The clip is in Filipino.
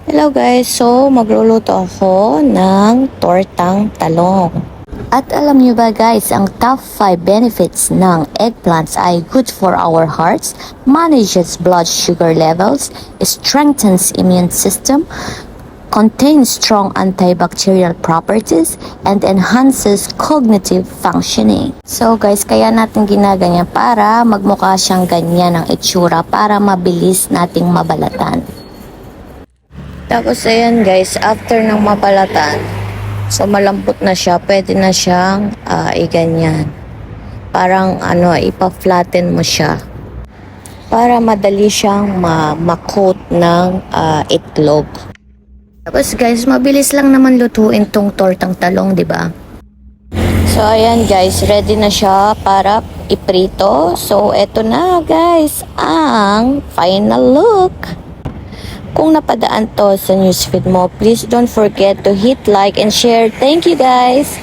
Hello guys, so magluluto ako ng tortang talong. At alam niyo ba guys, ang top 5 benefits ng eggplants ay good for our hearts, manages blood sugar levels, strengthens immune system, contains strong antibacterial properties, and enhances cognitive functioning. So guys, kaya natin ginaganyan para magmukha siyang ganyan ang itsura para mabilis nating mabalatan. Tapos ayan guys, after ng mabalatan, so malambot na siya, pwede na siyang iganyan. Parang ipa-flatten mo siya para madali siyang ma-coat ng itlog. Tapos guys, mabilis lang naman lutuin tong tortang talong, di ba? So ayan guys, ready na siya para iprito. So eto na guys, ang final look. Kung napadaan to sa newsfeed mo, please don't forget to hit like and share. Thank you guys!